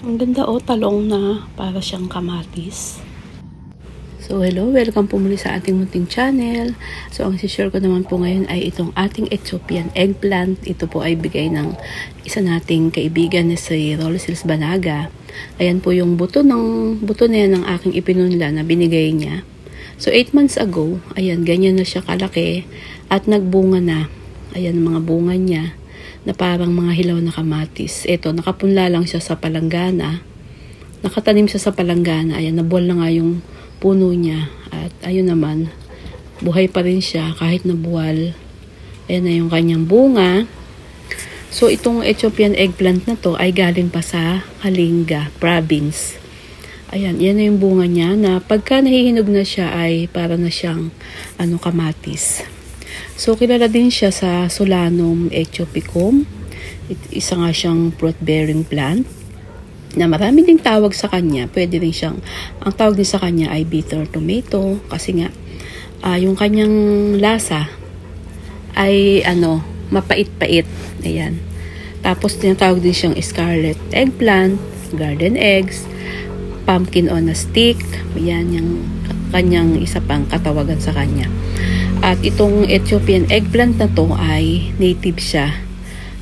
Ang ganda talong na para siyang kamatis. So hello, welcome po muli sa ating munting channel. So ang share ko naman po ngayon ay itong ating Ethiopian eggplant. Ito po ay bigay ng isa nating kaibigan na si Rolesils Banaga. Ayan po yung buto na yan ng aking ipinunla na binigay niya. So 8 months ago, ayan, ganyan na siya kalaki at nagbunga na. Ayan mga bunga niya na parang mga hilaw na kamatis. Ito, nakapunla lang siya sa palanggana. Nakatanim siya sa palanggana. Ayan, nabuwal na nga yung puno niya. At ayun naman, buhay pa rin siya kahit nabuwal. Ayan na yung kanyang bunga. So, itong Ethiopian eggplant na to ay galing pa sa Kalinga province. Ayan, yan na yung bunga niya na pagka nahihinog na siya ay para na siyang kamatis. So, kilala din siya sa Solanum aethiopicum. Isa nga siyang fruit-bearing plant na marami ding tawag sa kanya. Pwede rin siyang, ang tawag din sa kanya ay bitter tomato kasi nga, yung kanyang lasa ay mapait-pait. Ayan. Tapos, tinatawag din siyang scarlet eggplant, garden eggs, pumpkin on a stick. Ayan, yung kanyang isa pang katawagan sa kanya. At itong Ethiopian eggplant na to ay native siya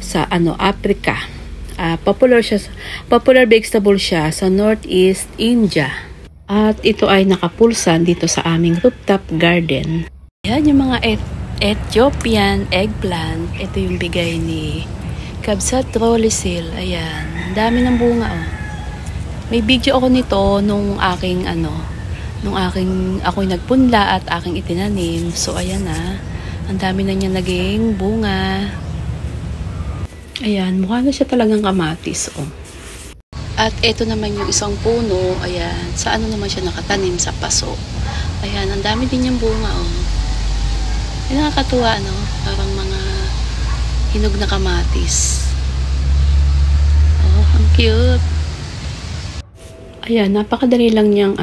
sa Africa. Popular vegetable siya sa Northeast India. At ito ay nakapulsan dito sa aming rooftop garden. Yan yung mga Ethiopian eggplant. Ito yung bigay ni Kabsat Rolesils. Ayan, dami ng bunga May video ako nito nung ako'y nagpunla at aking itinanim. So, ayan na. Ang dami na niya naging bunga. Ayan, mukha na siya talagang kamatis, At ito naman yung isang puno. Ayan, sa naman siya nakatanim? Sa paso. Ayan, ang dami din niyang bunga, Ay, nakakatuwa, Parang mga hinog na kamatis. Ang cute. Ayan, napakadali lang niyang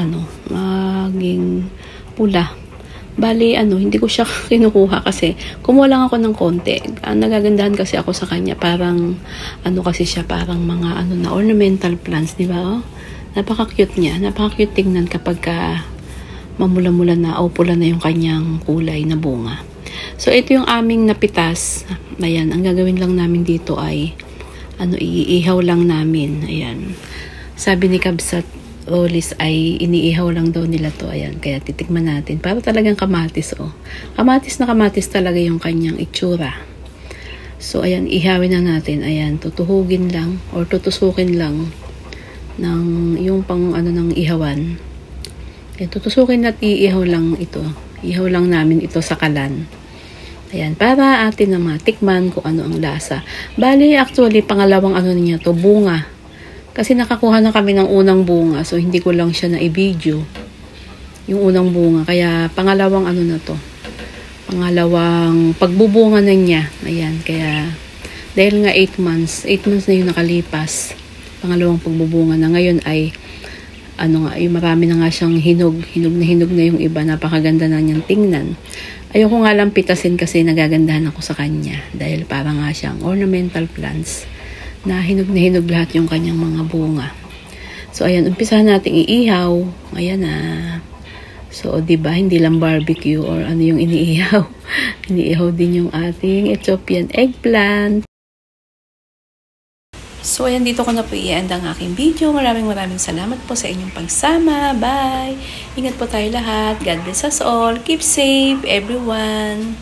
maging pula. Bali, hindi ko siya kinukuha kasi kumuha lang ako ng konti. Nagagandahan kasi ako sa kanya. Parang, kasi siya, parang mga, na ornamental plants, di ba? Napaka-cute niya. Napaka-cute tingnan kapag mamula-mula na o pula na yung kanyang kulay na bunga. So, ito yung aming napitas. Ayan, ang gagawin lang namin dito ay, iihaw lang namin. Ayan. Sabi ni Kabsat Rolesils ay iniihaw lang daw nila to. Ayan, kaya titikman natin. Para talagang kamatis, Kamatis na kamatis talaga yung kanyang itsura. So, ayan, ihawin na natin. Ayan, tutuhugin lang or tutusukin lang ng yung pang ng ihawan. Ayan, tutusukin at iihaw lang ito. Ihaw lang namin ito sa kalan. Ayan, para atin na matikman kung ano ang lasa. Bali, actually, pangalawang niya to, bunga. Kasi nakakuha na kami ng unang bunga. So, hindi ko lang siya na-i-video. Yung unang bunga. Kaya, pangalawang na to. Pangalawang pagbubunga na niya. Ayan, kaya, dahil nga 8 months. 8 months na yung nakalipas. Pangalawang pagbubunga na. Ngayon ay, yung marami na nga siyang hinog. Hinog na yung iba. Napakaganda na niyang tingnan. Ayoko nga lang pitasin kasi nagagandahan ako sa kanya. Dahil parang nga siyang ornamental plants. Na hinog lahat yung kanyang mga bunga. So, ayan, umpisahan natin iihaw. Ayan na. So, diba, hindi lang barbecue or yung iniihaw. Iniihaw din yung ating Ethiopian eggplant. So, ayan, dito ko na po i-end ang aking video. Maraming salamat po sa inyong pagsama. Bye! Ingat po tayo lahat. God bless us all. Keep safe, everyone.